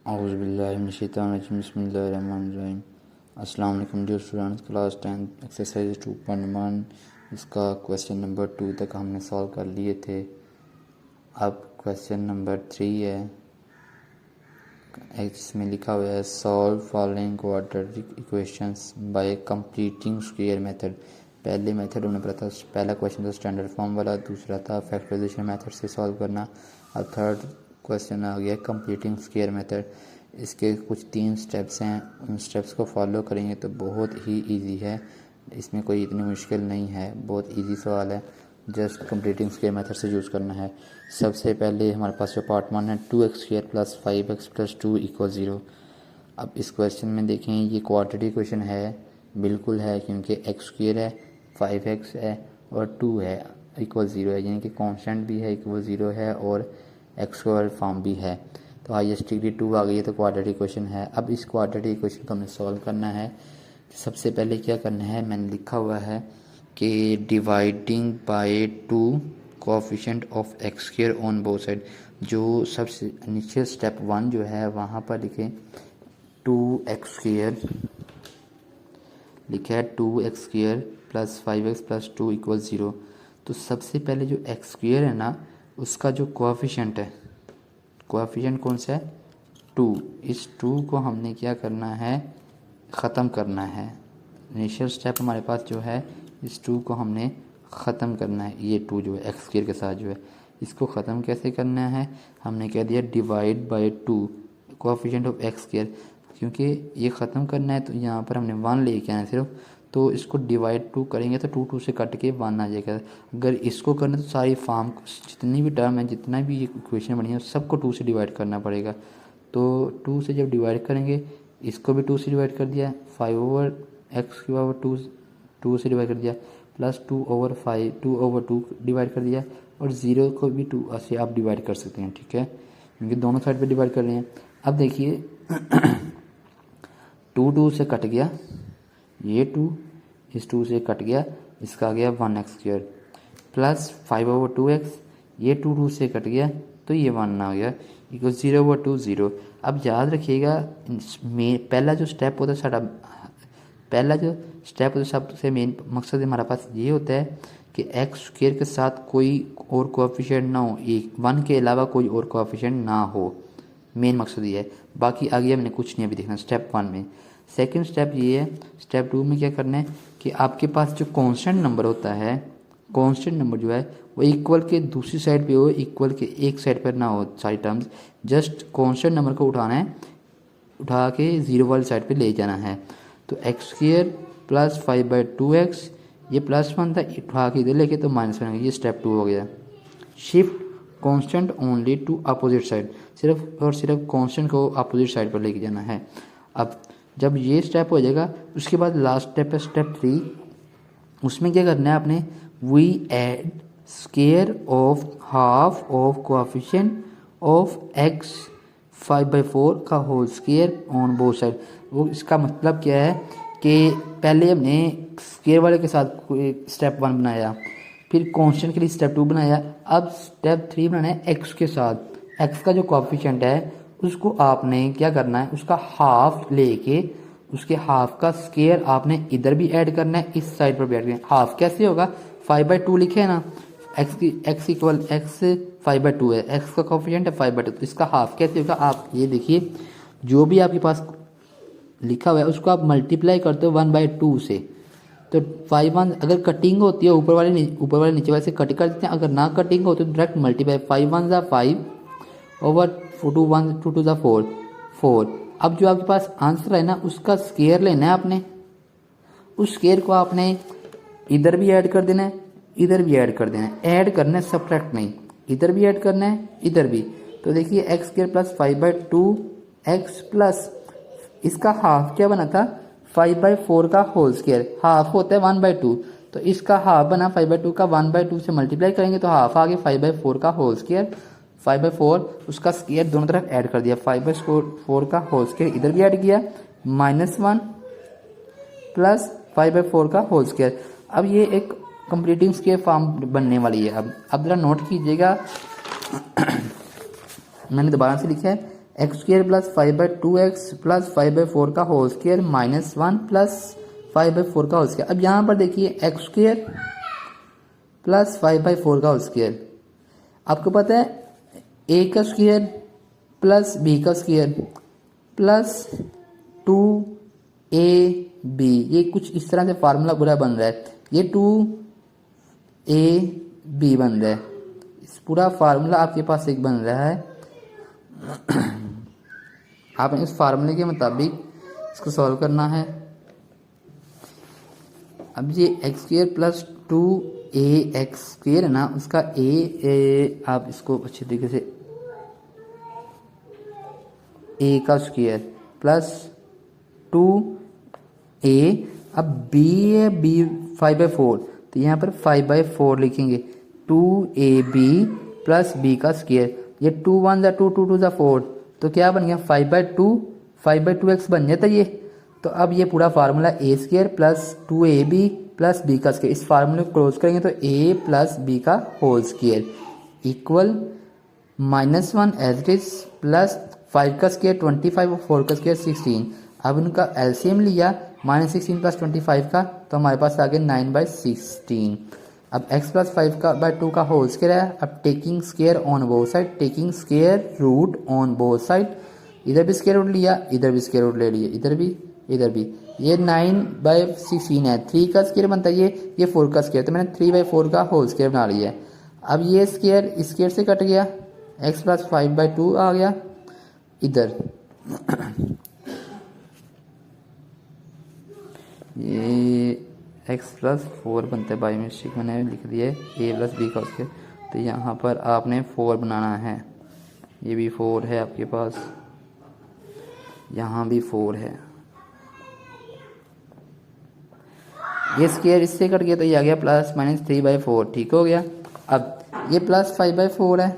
औज़ुबिल्लाहिमिनश्शैतानिर्रजीम बिस्मिल्लाहिर्रहमानिर्रहीम। अस्सलाम वालेकुम डियर स्टूडेंट्स, क्लास 10 एक्सरसाइज 2.1 इसका क्वेश्चन नंबर 2 तक हमने सॉल्व कर लिए थे। अब क्वेश्चन नंबर 3 है, इसमें लिखा हुआ है solve following quadratic equations bye completing square method. पहले मेथड उन्हें पता था, पहला क्वेश्चन था स्टैंडर्ड फॉर्म वाला, दूसरा था फैक्टराइजेशन मेथड से सॉल्व करना। अब थर्ड क्वेश्चन आ गया कंप्लीटिंग स्क्वायर मेथड। इसके कुछ 3 स्टेप्स हैं, उन स्टेप्स को फॉलो करेंगे तो बहुत ही इजी है, इसमें कोई इतनी मुश्किल नहीं है, बहुत इजी सवाल है। जस्ट कंप्लीटिंग स्क्वायर मेथड से यूज़ करना है। सबसे पहले हमारे पास जो पार्ट 1 है 2x² + 5x + 2 = 0। अब इस क्वेश्चन में देखें, ये क्वाड्रेटिक इक्वेशन है, बिल्कुल है, क्योंकि x² है, 5x है और 2 है = 0 है, यानी कि कांस्टेंट भी है = 0 है और x² फॉर्म भी है। तो हाईएस्ट डिग्री 2 आ गई है, तो क्वाड्रेटिक इक्वेशन है। अब इस क्वाड्रेटिक इक्वेशन को हमें सॉल्व करना है। सबसे पहले क्या करना है, मैंने लिखा हुआ है कि dividing by 2 coefficient of x² on both side. जो सबसे नीचे स्टेप 1 जो है वहाँ पर लिखें 2x² लिखा है 2x² + 5x + 2 = 0। तो सबसे पहले जो x² है ना, उसका जो कोएफिशिएंट है, कोएफिशिएंट कौन सा है 2, इस 2 को हमने क्या करना है, ख़त्म करना है। इनिशियल स्टेप हमारे पास जो है, इस 2 को हमने ख़त्म करना है। ये 2 जो है x² के साथ जो है, इसको ख़त्म कैसे करना है, हमने कह दिया divide by 2 coefficient of x²। क्योंकि ये ख़त्म करना है तो यहाँ पर हमने 1 लेके आना है सिर्फ, तो इसको डिवाइड 2 करेंगे तो 2 2 से कट के 1 आ जाएगा। अगर इसको करना तो सारी फॉर्म जितनी भी टर्म है, जितना भी इक्वेशन बनी है, सबको 2 से डिवाइड करना पड़ेगा। तो 2 से जब डिवाइड करेंगे, इसको भी 2 से डिवाइड कर दिया, 5/x³ 2 से डिवाइड कर दिया, प्लस 2/5 2/2 डिवाइड कर दिया, और 0 को भी 2 से आप डिवाइड कर सकते हैं, ठीक है, क्योंकि दोनों साइड पे डिवाइड कर रहे हैं। अब देखिए 2 2 से कट गया, ये 2 इस 2 से कट गया, इसका आ गया 1x² प्लस 5/2x, ये 2 2 से कट गया तो ये 1 आ गया, इक्वल 0/2 0। अब याद रखिएगा, पहला जो स्टेप होता है साਡਾ, पहला जो स्टेप होता है सबसे मेन मकसद हमारा पास ये होता है कि x² के साथ कोई और कोएफिशिएंट ना हो, 1 के अलावा कोई और कोएफिशिएंट ना हो, मेन मकसद ये है। बाकी आगे हमने कुछ नहीं अभी देखना स्टेप 1 में। सेकंड स्टेप ये है, स्टेप 2 में क्या करना है कि आपके पास जो कांस्टेंट नंबर होता है, कांस्टेंट नंबर जो है वो इक्वल के दूसरी साइड पे हो, इक्वल के एक साइड पर ना हो सारी टर्म्स। जस्ट कांस्टेंट नंबर को उठाना है, उठा के 0 वाली साइड पे ले जाना है। तो x² + 5/2x, ये +1 था, उठा के इधर लेके तो -1, ये स्टेप 2 हो गया। Shift constant only to opposite side, सिर्फ और सिर्फ कांस्टेंट को अपोजिट साइड पर लेके जाना है। अब जब ये स्टेप हो जाएगा, उसके बाद लास्ट स्टेप है स्टेप 3। उसमें क्या करना है आपने, we add square of half of coefficient of x 5/4 का whole square on both side. वो इसका मतलब क्या है कि पहले हमने स्क्वायर वाले के साथ स्टेप 1 बनाया, फिर कांस्टेंट के लिए स्टेप 2 बनाया, अब स्टेप 3 बनाना है x के साथ। x का जो कोएफिशिएंट है उसको आपने क्या करना है, उसका हाफ लेके उसके हाफ का स्क्वायर आपने इधर भी ऐड करना है, इस साइड पर भी ऐड करना है। हाफ कैसे होगा, 5/2 लिखे है ना, x इक्वल x 5/2 है, x का कोएफिशिएंट है 5/2, तो इसका हाफ कैसे होगा, आप ये देखिए, जो भी आपके पास लिखा हुआ है उसको आप मल्टीप्लाई करते हो 1/2 से। तो 5 अगर कटिंग होती है ऊपर वाले नीचे वाले से कट कर देते हैं, अगर ना कटिंग हो तो डायरेक्ट मल्टीप्लाई, 5 1 = 5/2 1 2 2 = 4। अब जो आपके पास आंसर है ना, उसका स्क्वायर लेना है आपने, उस स्क्वायर को आपने इधर भी ऐड कर देना है, इधर भी ऐड कर देना है, ऐड करना है सब्ट्रैक्ट नहीं, इधर भी ऐड करना है, इधर भी। तो देखिए x² + 5/2x प्लस इसका हाफ क्या बना था, 5/4 का होल स्क्वायर, हाफ होता है 1/2, तो इसका हाफ बना 5/2 का, 1/2 से मल्टीप्लाई करेंगे तो हाफ आ गया 5/4 का होल स्क्वायर, 5/4 उसका स्क्वायर दोनों तरफ ऐड कर दिया, 5/4 का होल स्क्वायर इधर भी ऐड किया, -1 प्लस 5/4 का होल स्क्वायर। अब ये एक कंप्लीटिंग स्क्वायर फॉर्म बनने वाली है। अब जरा नोट कीजिएगा, मैंने दोबारा से लिखा है x square plus 5/2x plus 5/4 का होल स्क्र -1 प्लस 5/4 का होल स्क्र। अब यहाँ पर देखिए एक्स स्क्र प्लस 5/4 का होल स्क्र। आपको पता है ए का स्क्र प्लस बी का स्क्र प्लस 2ab, ये कुछ इस तरह से फार्मूला पूरा बन रहा है। ये 2ab बन रहा है, इस पूरा फार्मूला आपके पास एक बन रहा है। आपने इस फार्मूले के मुताबिक इसको सॉल्व करना है। अब ये x square plus 2ax square है ना, उसका ए आप इसको अच्छे तरीके से ए का स्क्र प्लस 2a, अब बी है बी 5/4, तो यहाँ पर 5/4 लिखेंगे। 2ab प्लस बी का स्क्र, ये 2 1 जा 2 2 2 जा 4, तो क्या बन गया 5/2x बन जाता ये। तो अब ये पूरा formula a square plus 2ab plus b का स्क्र, इस फार्मूले को क्लोज करेंगे तो a प्लस बी का whole square equal -1 as it is plus 5 का स्क्र 25 और 4 का स्क्र 16। अब उनका एलसीएम लिया -16 प्लस 25 का, तो हमारे पास आ गया 9/16। अब x प्लस 5/2 का होल स्क्र है। अब taking square on both side, taking square root on both side, इधर भी स्क्र रूट लिया, इधर भी स्क्र रूट ले लिया, इधर भी इधर भी। ये 9/16 है, 3 का स्क्र बनता है ये 4 का स्क्र, तो मैंने 3/4 का होल स्क्र बना लिया है। अब ये स्क्र इस स्क्र से कट गया, x प्लस 5/2 आ गया इधर। ये x प्लस 4 बनता है, बाई मिस्टेक मैंने लिख दिया है a प्लस बी का स्क्र, तो यहाँ पर आपने 4 बनाना है। ये भी 4 है आपके पास, यहाँ भी 4 है। ये स्क्र इससे कट गया तो ये आ गया प्लस -3/4, ठीक हो गया। अब ये प्लस 5/4 है,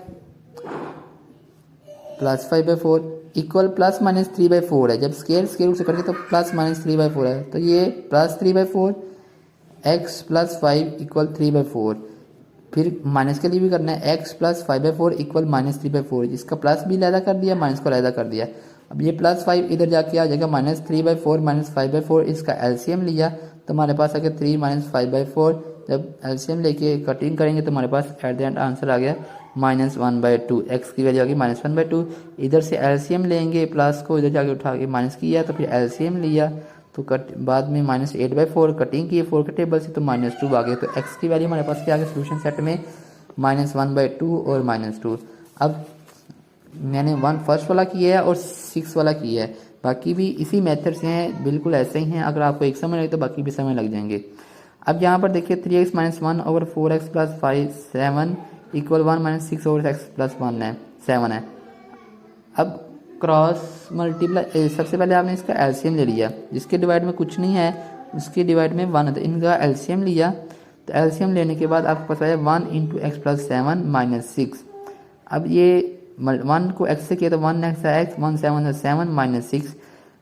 प्लस 5/4 इक्वल प्लस -3/4 है। जब स्क्र रूट से कट गया तो प्लस -3/4 है, तो ये प्लस 3/4 x प्लस 5 इक्वल 3/4। फिर माइनस के लिए भी करना है, x प्लस 5/4 इक्वल -3/4, जिसका प्लस भी अलहदा कर दिया, माइनस को अलहदा कर दिया। अब ये प्लस 5 इधर जाके आ जाएगा -3/4 -5/4, इसका एलसीएम लिया तो हमारे पास आ गया 3 -5/4। जब एलसीएम लेके कटिंग करेंगे तो हमारे पास एट द एंड आंसर आ गया -1/2, x की वैल्यू आ गई -1/2। इधर से एलसीएम लेंगे, प्लस को इधर जाके उठा के माइनस किया, तो फिर एलसीएम लिया तो कट बाद में -8/4 कटिंग की 4 के टेबल से, तो -2 आ गए। तो x की वैल्यू हमारे पास क्या आ गया सोल्यूशन सेट में -1/2 और -2। अब मैंने 1 फर्स्ट वाला किया है और 6 वाला किया है, बाकी भी इसी मेथड से हैं, बिल्कुल ऐसे ही हैं। अगर आपको एक समय लगे तो बाकी भी समय लग जाएंगे। अब यहाँ पर देखिए 3x - 1 over 4x plus 5 7 equal 1 - 6 over x plus 1 है 7 है। अब क्रॉस मल्टीप्लाई, सबसे पहले आपने इसका एलसीएम ले लिया, जिसके डिवाइड में कुछ नहीं है उसके डिवाइड में 1 है, तो इनका एलसीएम लिया। तो एलसीएम लेने के बाद आपको पता है 1 × x प्लस 7 - 6। अब ये 1 को x से किया तो 1x है x, 1 7 है 7 - 6।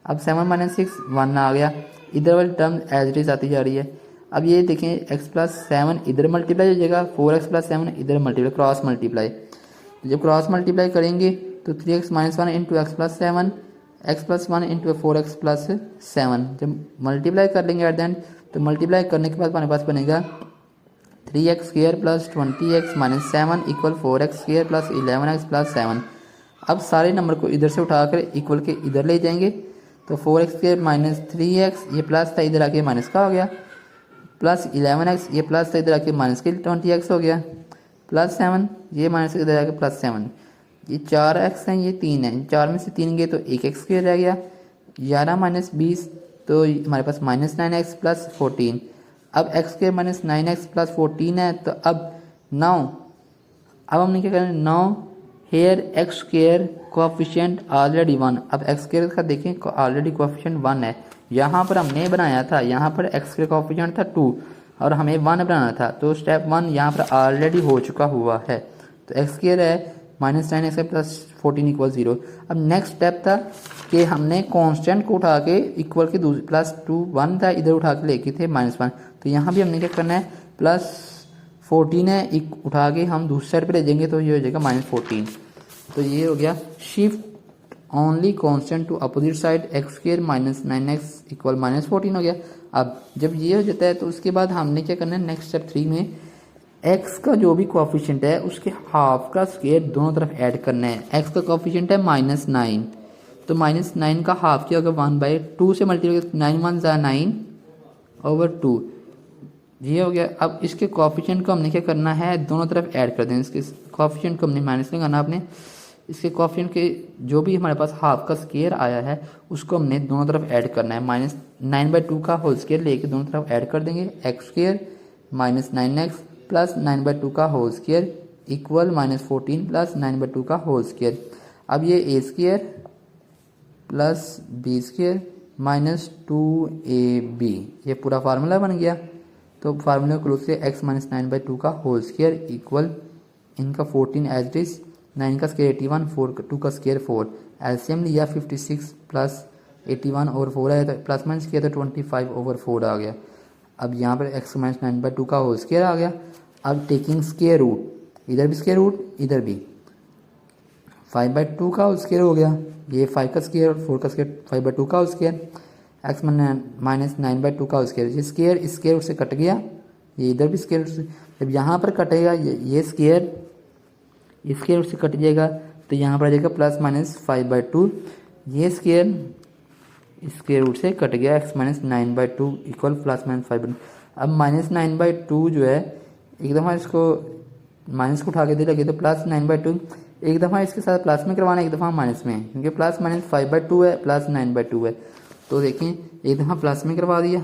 अब 7 - 6 1 आ गया, इधर वाली टर्म एज इट इज आती जा रही है। अब ये देखें x प्लस 7 इधर मल्टीप्लाई हो जाएगा, 4x प्लस 7 इधर मल्टीप्लाई, क्रॉस मल्टीप्लाई। जब क्रॉस मल्टीप्लाई करेंगे तो 3x - 1 × x plus 7 x plus 1 × 4x plus 7। जब मल्टीप्लाई कर लेंगे एट द एंड, तो मल्टीप्लाई करने के बाद हमारे पास बनेगा 3x² plus 20x - 7 equal 4x² plus 11x plus 7। अब सारे नंबर को इधर से उठाकर इक्वल के इधर ले जाएंगे, तो 4x² - 3x ये प्लस था, इधर आके माइनस का हो गया, प्लस 11x ये प्लस था, इधर आके माइनस के 20x हो गया, प्लस 7 ये माइनस इधर आके प्लस 7। ये 4x हैं, ये 3 है, 4 में से 3 गए तो 1x² रह गया, 11 - 20 तो हमारे पास -9x प्लस 14। अब x² - 9x प्लस 14 है, तो अब 9, अब हमने क्या करना है 9 हेयर x² कोएफिशिएंट ऑलरेडी 1। अब x² का देखें ऑलरेडी कोएफिशिएंट 1 है, यहाँ पर हमने बनाया था, यहाँ पर x² कोएफिशिएंट था 2 और हमें 1 बनाना था, तो स्टेप 1 यहाँ पर ऑलरेडी हो चुका हुआ है। तो x² है -9x प्लस 14 इक्वल 0। अब नेक्स्ट स्टेप था कि हमने कांस्टेंट को उठा के इक्वल के प्लस 2 1 था, इधर उठा के लेके थे -1, तो यहाँ भी हमने क्या करना है प्लस 14 है, उठा के हम दूसरी साइड पे ले जाएंगे तो ये हो जाएगा -14। तो ये हो गया shift only constant to opposite side x square minus 9x equal minus 14 हो गया। अब जब ये हो जाता है तो उसके बाद हमने क्या करना है, नेक्स्ट स्टेप 3 में x का जो भी कोफिशिएंट है उसके हाफ का स्क्वायर दोनों तरफ ऐड करना है। x का कोफिशिएंट है -9, तो -9 का हाफ क्या होगा 1/2 से मल्टीप्लाई 9 1 ज़ा 9/2 ये हो गया। अब इसके कोफिशिएंट को हमने क्या करना है, दोनों तरफ ऐड कर दें। इसके कोफिशिएंट को हमने माइनस नहीं करना, आपने इसके कोफिशिएंट के जो भी हमारे पास हाफ का स्क्वायर आया है उसको हमने दोनों तरफ ऐड करना है। -9/2 का होल स्क्वायर लेके दोनों तरफ ऐड कर देंगे। X square minus 9x plus 9/2 का होल स्क्वायर इक्वल -14 प्लस 9/2 का होल स्क्वायर। अब ये a square plus b square minus 2ab ये पूरा फार्मूला बन गया। तो फार्मूला के रूप से x माइनस 9/2 का होल स्क्वायर इक्वल इनका 14 एज इट इज, 9 का स्क्वायर 81, 2 का स्क्वायर 4, एलसीएम लिया 56 प्लस 81 और 4 आया, तो प्लस माइनस किया तो 25/4 आ गया। अब यहाँ पर x माइनस 9/2 का होल स्क्वायर आ गया। अब टेकिंग स्क्वायर रूट, इधर भी स्क्वायर रूट इधर भी, 5/2 का होल स्क्वायर हो गया, ये 5 का स्क्वायर और 4 का स्क्वायर 5/2 का होल स्क्वायर, x माइनस 9/2 का होल स्क्वायर, ये स्क्वायर इस स्क्वायर रूट से कट गया, ये इधर भी स्क्वायर रूट से, जब यहाँ पर कटेगा ये स्क्वायर इस स्क्वायर रूट से कट जाएगा तो यहाँ पर आ जाएगा प्लस माइनस 5/2, ये स्क्वायर इस स्क्वायर रूट से कट गया, x minus 9/2 equal plus minus 5/2। अब माइनस 9/2 जो है एक दफ़ा इसको माइनस को उठा के दे लगे तो प्लस 9/2, एक दफ़ा इसके साथ प्लस में करवाना, एक दफ़ा माइनस में, क्योंकि प्लस माइनस 5/2 है प्लस 9/2 है। तो देखें एक दफ़ा प्लस में करवा दिया,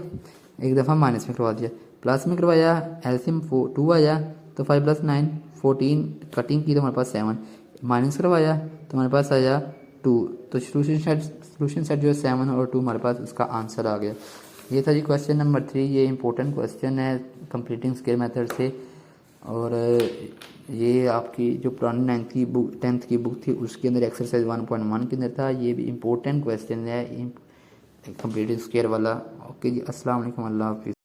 एक दफ़ा माइनस में करवा दिया। प्लस में करवाया एलसीएम 2 आया तो 5 + 9 14, कटिंग की तो हमारे पास 7, माइनस करवाया तो हमारे पास आया 2, तो सोल्यूशन सेट जो है 7 और 2 हमारे पास उसका आंसर आ गया। ये था जी क्वेश्चन नंबर 3। ये इंपॉर्टेंट क्वेश्चन है कंप्लीटिंग स्क्वायर मेथड से, और ये आपकी जो पुरानी 10th की बुक थी उसके अंदर एक्सरसाइज 1.1 के अंदर था। ये भी इम्पोर्टेंट क्वेश्चन है कंप्लीटिंग स्क्वायर वाला। ओके जी, अस्सलाम वालेकुम, अल्लाह हाफिज़।